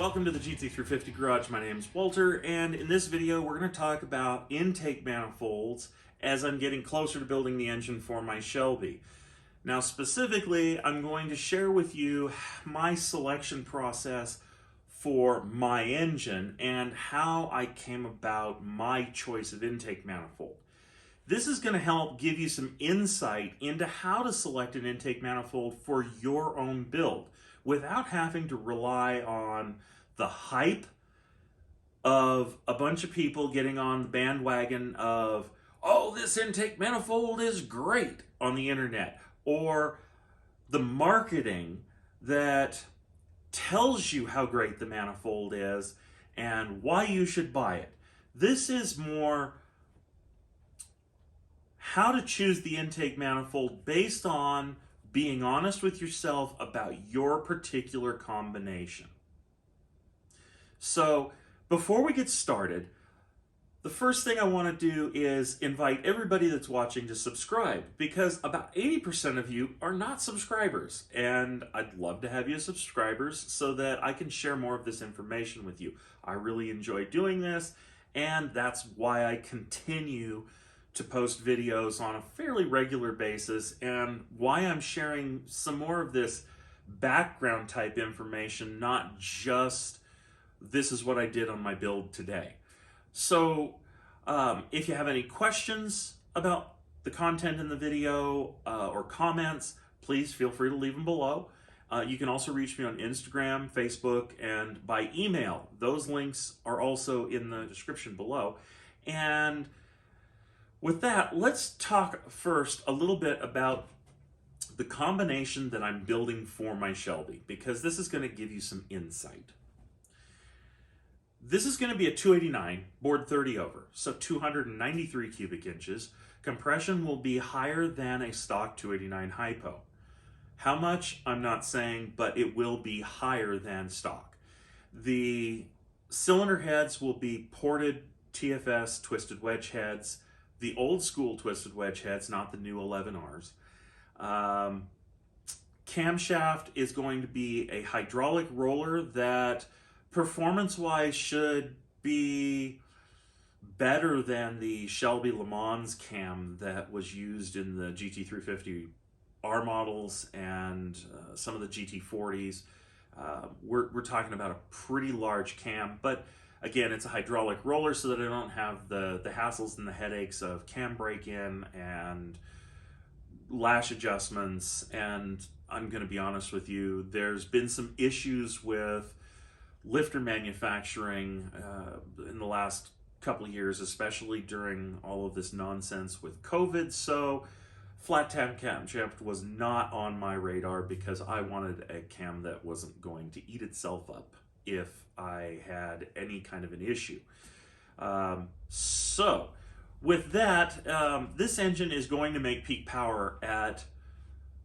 Welcome to the GT350 Garage. My name is Walter, and in this video we're going to talk about intake manifolds as I'm getting closer to building the engine for my Shelby. Now specifically, I'm going to share with you my selection process for my engine and how I came about my choice of intake manifold. This is going to help give you some insight into how to select an intake manifold for your own build without having to rely on the hype of a bunch of people getting on the bandwagon of, oh, this intake manifold is great on the internet, or the marketing that tells you how great the manifold is and why you should buy it. This is more how to choose the intake manifold based on being honest with yourself about your particular combination. So before we get started, the first thing I want to do is invite everybody that's watching to subscribe, because about 80% of you are not subscribers, and I'd love to have you as subscribers so that I can share more of this information with you. I really enjoy doing this, and that's why I continue to post videos on a fairly regular basis, and why I'm sharing some more of this background type information, not just this is what I did on my build today. So if you have any questions about the content in the video or comments, please feel free to leave them below. You can also reach me on Instagram, Facebook, and by email. Those links are also in the description below. And with that, let's talk first a little bit about the combination that I'm building for my Shelby, because this is going to give you some insight. This is going to be a 289 bored 30 over, so 293 cubic inches. Compression will be higher than a stock 289 hypo. How much, I'm not saying, but it will be higher than stock. The cylinder heads will be ported TFS twisted wedge heads, the old school twisted wedge heads, not the new 11Rs. Camshaft is going to be a hydraulic roller that performance-wise should be better than the Shelby Le Mans cam that was used in the GT350 R models and some of the GT40s. We're talking about a pretty large cam, but again, it's a hydraulic roller so that I don't have the hassles and the headaches of cam break-in and lash adjustments. And I'm going to be honest with you, there's been some issues with lifter manufacturing in the last couple of years, especially during all of this nonsense with COVID. So flat tab camshaft was not on my radar because I wanted a cam that wasn't going to eat itself up if I had any kind of an issue. So with that, this engine is going to make peak power at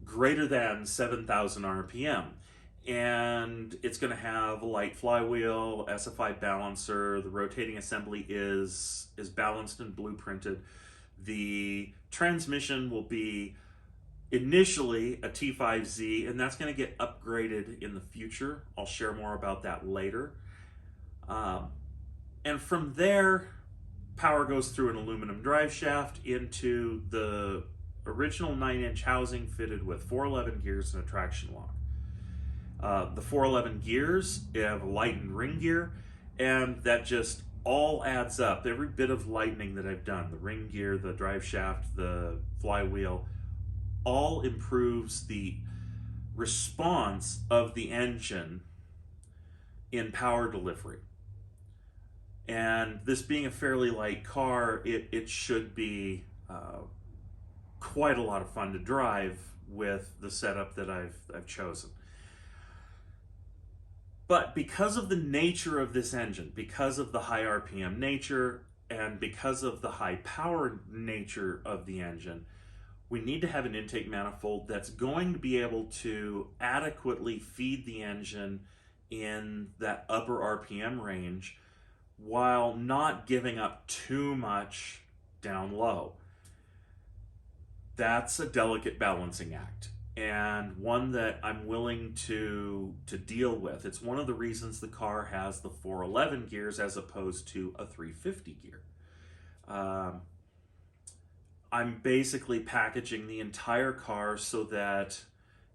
greater than 7,000 RPM. And it's going to have a light flywheel, SFI balancer. The rotating assembly is balanced and blueprinted. The transmission will be initially a T5Z, and that's going to get upgraded in the future. I'll share more about that later. And from there, power goes through an aluminum drive shaft into the original 9-inch housing fitted with 411 gears and a traction lock. The 411 gears have a lightened ring gear, and that just all adds up. Every bit of lightening that I've done, the ring gear, the drive shaft, the flywheel, all improves the response of the engine in power delivery. And this being a fairly light car, it should be quite a lot of fun to drive with the setup that I've chosen. But because of the nature of this engine, because of the high RPM nature, and because of the high power nature of the engine, we need to have an intake manifold that's going to be able to adequately feed the engine in that upper RPM range while not giving up too much down low. That's a delicate balancing act. and one that I'm willing to deal with. It's one of the reasons the car has the 411 gears as opposed to a 350 gear. I'm basically packaging the entire car so that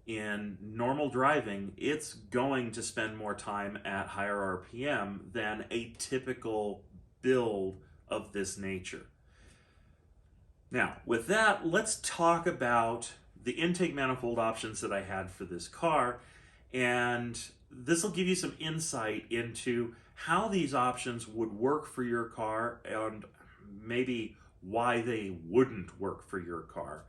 in normal driving, it's going to spend more time at higher RPM than a typical build of this nature. Now, with that, let's talk about the intake manifold options that I had for this car, and this will give you some insight into how these options would work for your car and maybe why they wouldn't work for your car.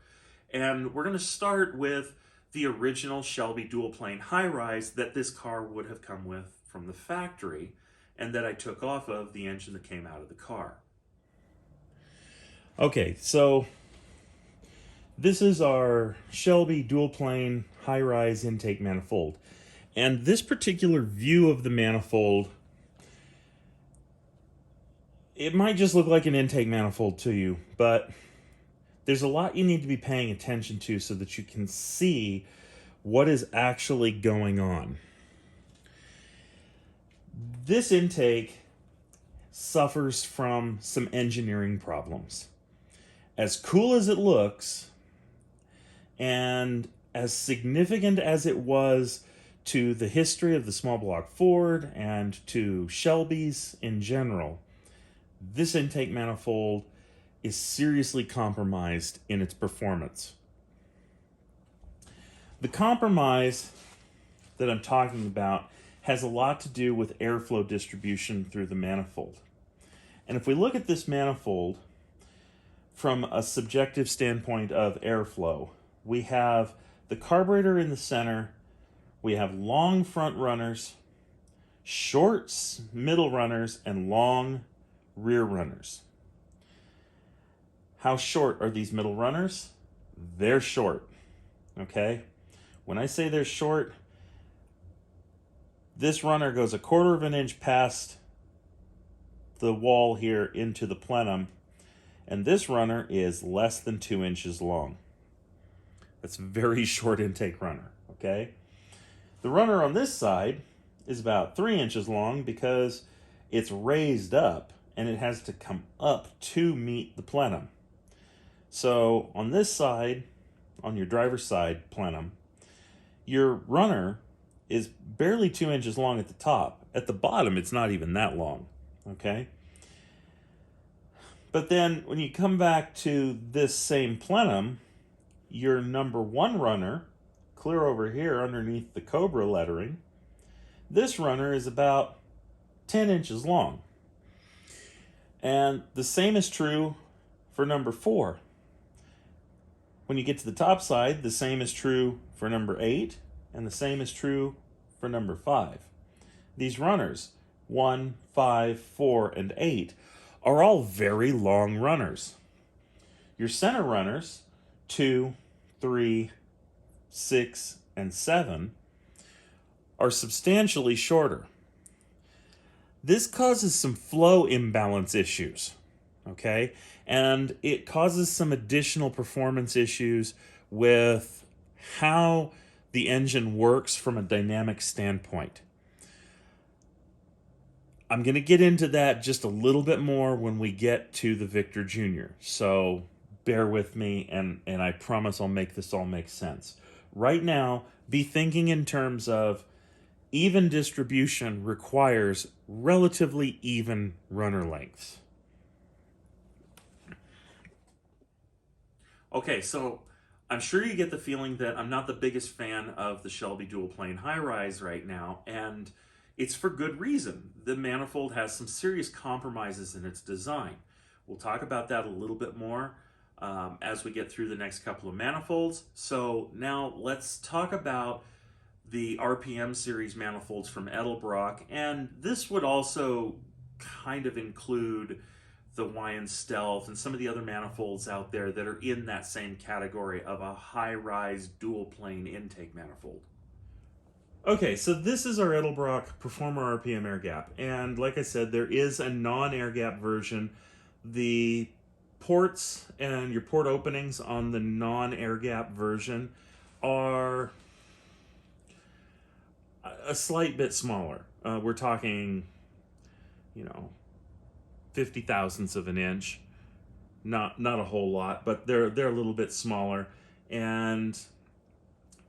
And we're going to start with the original Shelby dual plane high-rise that this car would have come with from the factory and that I took off of the engine that came out of the car. Okay, so this is our Shelby dual plane high-rise intake manifold. And this particular view of the manifold, it might just look like an intake manifold to you, but there's a lot you need to be paying attention to so that you can see what is actually going on. This intake suffers from some engineering problems. As cool as it looks, and as significant as it was to the history of the small block Ford and to Shelby's in general, this intake manifold is seriously compromised in its performance. The compromise that I'm talking about has a lot to do with airflow distribution through the manifold. And if we look at this manifold from a subjective standpoint of airflow, we have the carburetor in the center, we have long front runners, short middle runners, and long rear runners. How short are these middle runners? They're short, okay? When I say they're short, this runner goes 1/4 of an inch past the wall here into the plenum, and this runner is less than 2 inches long. That's a very short intake runner, okay? The runner on this side is about 3 inches long because it's raised up and it has to come up to meet the plenum. So on this side, on your driver's side plenum, your runner is barely 2 inches long at the top. At the bottom, it's not even that long, okay? But then when you come back to this same plenum, your number 1 runner, clear over here underneath the Cobra lettering, this runner is about 10 inches long. And the same is true for number 4. When you get to the top side, the same is true for number 8, and the same is true for number 5. These runners, 1, 5, 4, and 8, are all very long runners. Your center runners, 2, 3, 6, and 7, are substantially shorter. This causes some flow imbalance issues, okay? And it causes some additional performance issues with how the engine works from a dynamic standpoint. I'm going to get into that just a little bit more when we get to the Victor Jr. So bear with me, and I promise I'll make this all make sense. Right now, be thinking in terms of even distribution requires relatively even runner lengths. Okay, so I'm sure you get the feeling that I'm not the biggest fan of the Shelby dual plane high-rise right now, and it's for good reason. The manifold has some serious compromises in its design. We'll talk about that a little bit more as we get through the next couple of manifolds. So now let's talk about the RPM series manifolds from Edelbrock, and this would also kind of include the Wyand Stealth and some of the other manifolds out there that are in that same category of a high-rise dual plane intake manifold. Okay, so this is our Edelbrock Performer RPM air gap, and like I said, there is a non-air gap version. The ports and your port openings on the non-air gap version are a slight bit smaller. We're talking, 50 thousandths of an inch. Not a whole lot, but they're a little bit smaller, and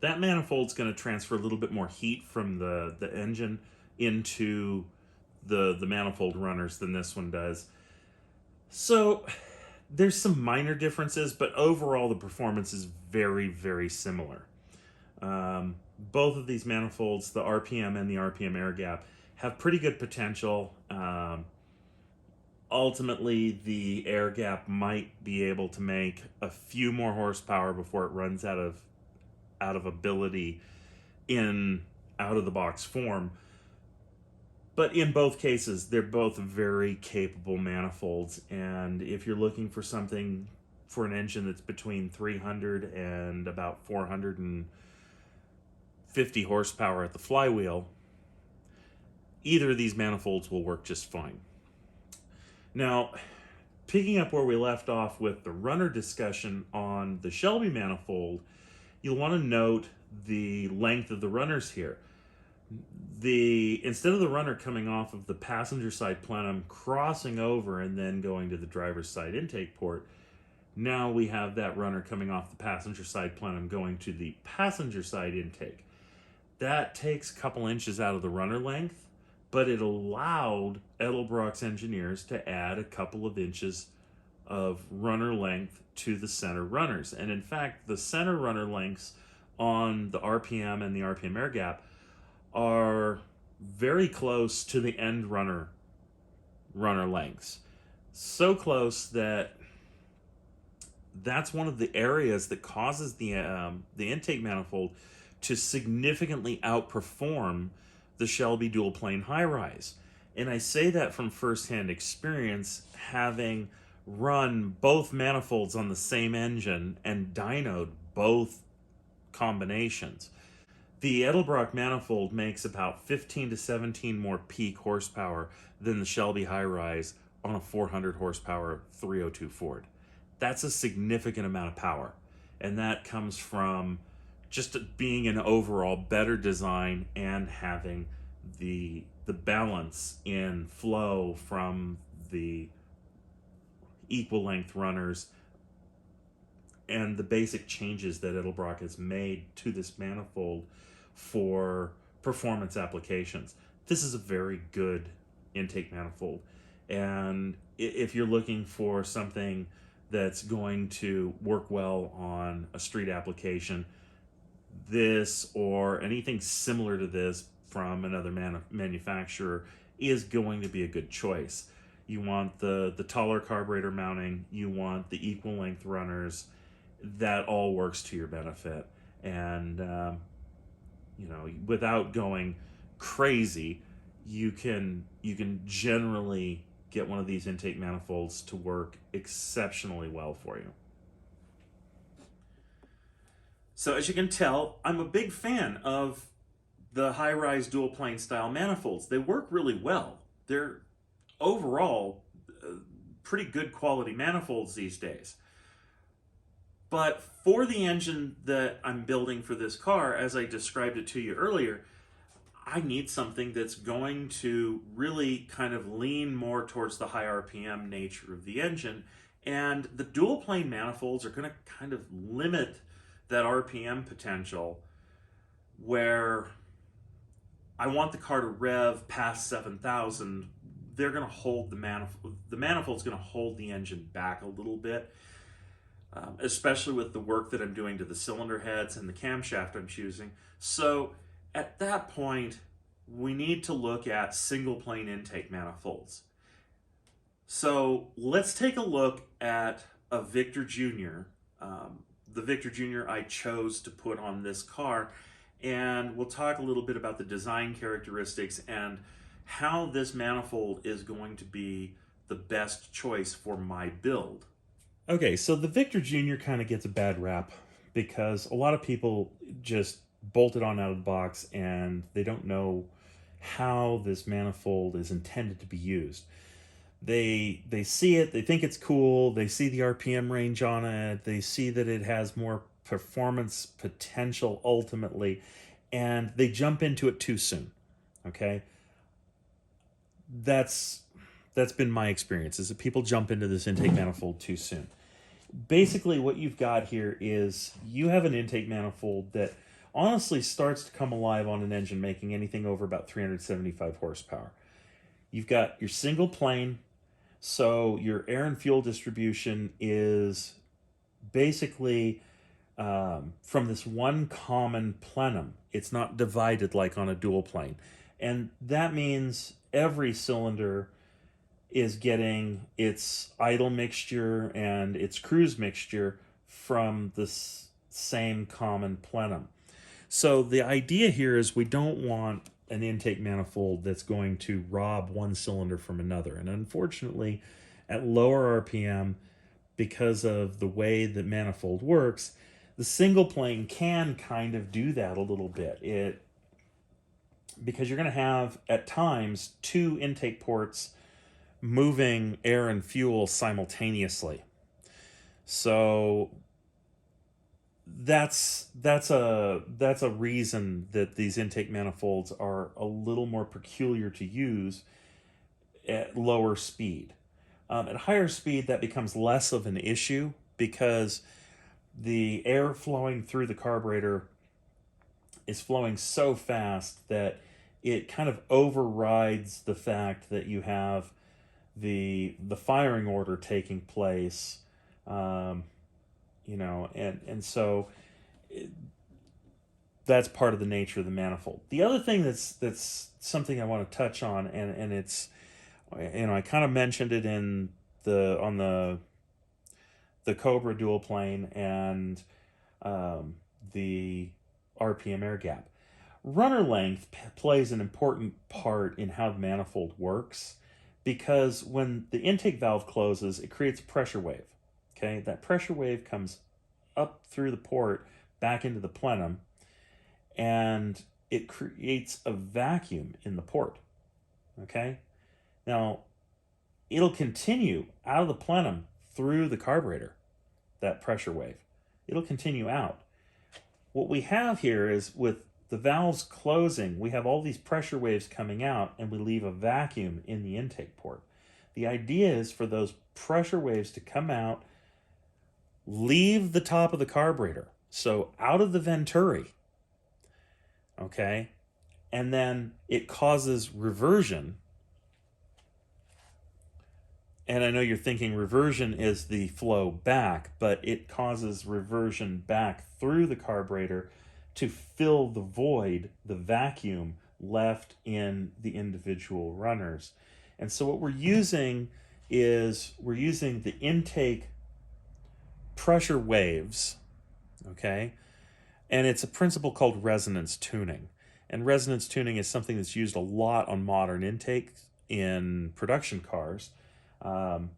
that manifold's going to transfer a little bit more heat from the engine into the manifold runners than this one does. So there's some minor differences, but overall the performance is very, very similar. Both of these manifolds, the RPM and the RPM air gap, have pretty good potential. Ultimately, the air gap might be able to make a few more horsepower before it runs out of ability in out of the box form. But in both cases, they're both very capable manifolds, and if you're looking for something for an engine that's between 300 and about 450 horsepower at the flywheel, either of these manifolds will work just fine. Now, picking up where we left off with the runner discussion on the Shelby manifold, you'll want to note the length of the runners here. Instead of the runner coming off of the passenger side plenum, crossing over and then going to the driver's side intake port, now we have that runner coming off the passenger side plenum going to the passenger side intake. That takes a couple inches out of the runner length, but it allowed Edelbrock's engineers to add a couple of inches of runner length to the center runners. And in fact, the center runner lengths on the RPM and the RPM air gap are very close to the end runner lengths. So close that that's one of the areas that causes the intake manifold to significantly outperform the Shelby dual plane high rise. And I say that from firsthand experience, having run both manifolds on the same engine and dynoed both combinations. The Edelbrock manifold makes about 15 to 17 more peak horsepower than the Shelby high rise on a 400 horsepower 302 Ford. That's a significant amount of power, and that comes from just being an overall better design and having the balance in flow from the equal length runners and the basic changes that Edelbrock has made to this manifold for performance applications. This is a very good intake manifold, and if you're looking for something that's going to work well on a street application, this or anything similar to this from another manufacturer is going to be a good choice. You want the taller carburetor mounting, you want the equal length runners. That all works to your benefit, and without going crazy, you can generally get one of these intake manifolds to work exceptionally well for you. So as you can tell, I'm a big fan of the high-rise dual plane style manifolds. They work really well. They're overall pretty good quality manifolds these days. But for the engine that I'm building for this car, as I described it to you earlier, I need something that's going to really kind of lean more towards the high RPM nature of the engine. And the dual plane manifolds are going to kind of limit that RPM potential, where I want the car to rev past 7,000. They're going to hold the manifold's going to hold the engine back a little bit. Especially with the work that I'm doing to the cylinder heads and the camshaft I'm choosing. So at that point, we need to look at single plane intake manifolds. So let's take a look at a Victor Jr. The Victor Jr. I chose to put on this car, and we'll talk a little bit about the design characteristics and how this manifold is going to be the best choice for my build. Okay, so the Victor Jr. kind of gets a bad rap because a lot of people just bolt it on out of the box and they don't know how this manifold is intended to be used. They see it, they think it's cool, they see the RPM range on it, they see that it has more performance potential ultimately, and they jump into it too soon. Okay, that's been my experience, is that people jump into this intake manifold too soon. Basically, what you've got here is you have an intake manifold that honestly starts to come alive on an engine making anything over about 375 horsepower. You've got your single plane, so your air and fuel distribution is basically from this one common plenum. It's not divided like on a dual plane. And that means every cylinder is getting its idle mixture and its cruise mixture from the same common plenum. So the idea here is we don't want an intake manifold that's going to rob one cylinder from another. And unfortunately, at lower RPM, because of the way that manifold works, the single plane can kind of do that a little bit. Because you're going to have, at times, two intake ports moving air and fuel simultaneously. So that's a reason that these intake manifolds are a little more peculiar to use at lower speed. At higher speed, that becomes less of an issue because the air flowing through the carburetor is flowing so fast that it kind of overrides the fact that you have the firing order taking place, and so that's part of the nature of the manifold. The other thing that's something I want to touch on, and it's, I kind of mentioned it on the Cobra dual plane and the RPM air gap. Runner length plays an important part in how the manifold works, because when the intake valve closes, it creates a pressure wave. Okay, that pressure wave comes up through the port back into the plenum, and it creates a vacuum in the port. Okay, now it'll continue out of the plenum through the carburetor, that pressure wave. It'll continue out. What we have here is, with the valves closing, we have all these pressure waves coming out, and we leave a vacuum in the intake port. The idea is for those pressure waves to come out, leave the top of the carburetor, so out of the venturi, okay? And then it causes reversion. And I know you're thinking reversion is the flow back, but it causes reversion back through the carburetor to fill the void, the vacuum left in the individual runners. And so what we're using is the intake pressure waves, okay? And it's a principle called resonance tuning. And resonance tuning is something that's used a lot on modern intakes in production cars.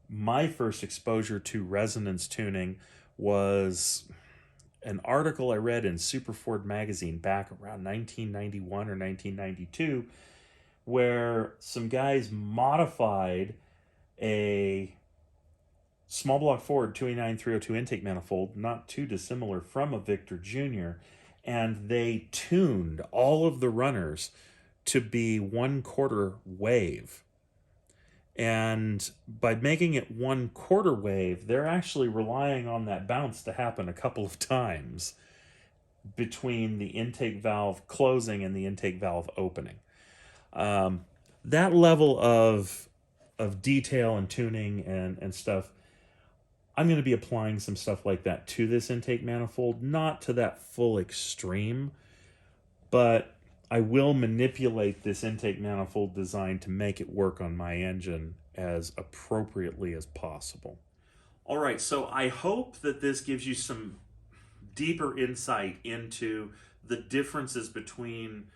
My first exposure to resonance tuning was an article I read in Super Ford magazine back around 1991 or 1992, where some guys modified a small block Ford 289-302 intake manifold, not too dissimilar from a Victor Jr., and they tuned all of the runners to be 1/4 wave. And by making it 1/4 wave, they're actually relying on that bounce to happen a couple of times between the intake valve closing and the intake valve opening. That level of detail and tuning and stuff, I'm going to be applying some stuff like that to this intake manifold, not to that full extreme, but I will manipulate this intake manifold design to make it work on my engine as appropriately as possible. All right, so I hope that this gives you some deeper insight into the differences between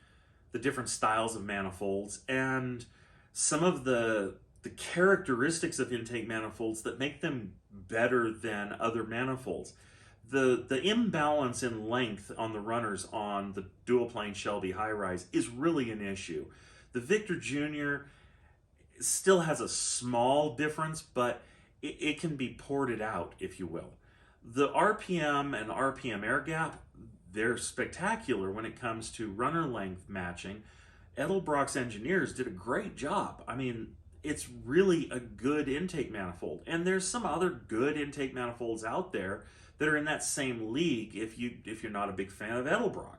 the different styles of manifolds and some of the characteristics of intake manifolds that make them better than other manifolds. The imbalance in length on the runners on the dual plane Shelby high rise is really an issue. The Victor Jr. still has a small difference, but it can be ported out, if you will. The RPM and RPM air gap, they're spectacular when it comes to runner length matching. Edelbrock's engineers did a great job. I mean, it's really a good intake manifold. And there's some other good intake manifolds out there that are in that same league if you're not a big fan of Edelbrock.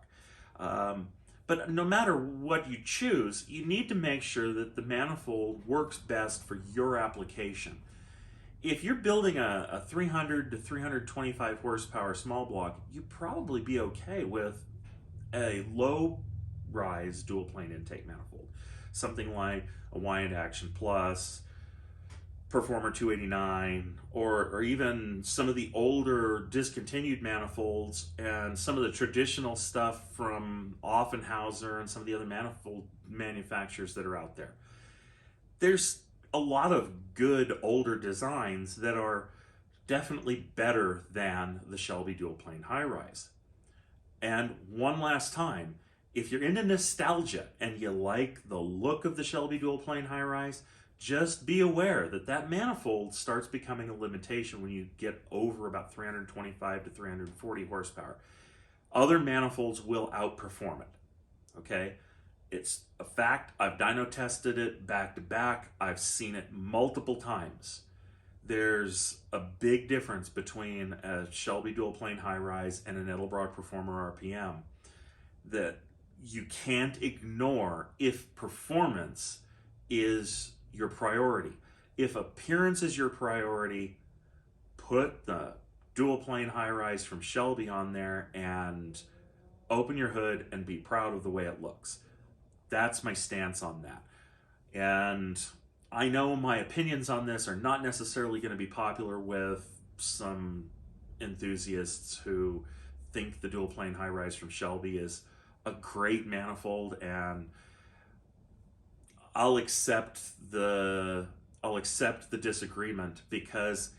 But no matter what you choose, you need to make sure that the manifold works best for your application. If you're building a 300 to 325 horsepower small block, you'd probably be okay with a low rise dual plane intake manifold. Something like a Wyand Action Plus, Performer 289, or even some of the older discontinued manifolds and some of the traditional stuff from Offenhauser and some of the other manifold manufacturers that are out there. There's a lot of good older designs that are definitely better than the Shelby dual plane high rise. And one last time, if you're into nostalgia and you like the look of the Shelby dual plane high rise, just be aware that that manifold starts becoming a limitation when you get over about 325 to 340 horsepower. Other manifolds will outperform it, okay? It's a fact. I've dyno tested it back to back. I've seen it multiple times. There's a big difference between a Shelby dual plane high rise and an Edelbrock Performer RPM that you can't ignore if performance is your priority. If appearance is your priority, put the dual plane high rise from Shelby on there and open your hood and be proud of the way it looks. That's my stance on that. And I know my opinions on this are not necessarily going to be popular with some enthusiasts who think the dual plane high rise from Shelby is a great manifold, and I'll accept the disagreement because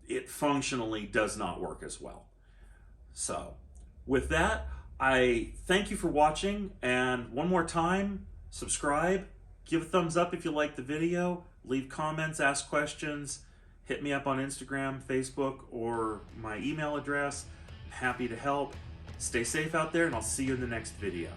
it functionally does not work as well. So with that, I thank you for watching, and one more time, subscribe, give a thumbs up if you like the video, leave comments, ask questions, hit me up on Instagram, Facebook, or my email address. I'm happy to help. Stay safe out there, and I'll see you in the next video.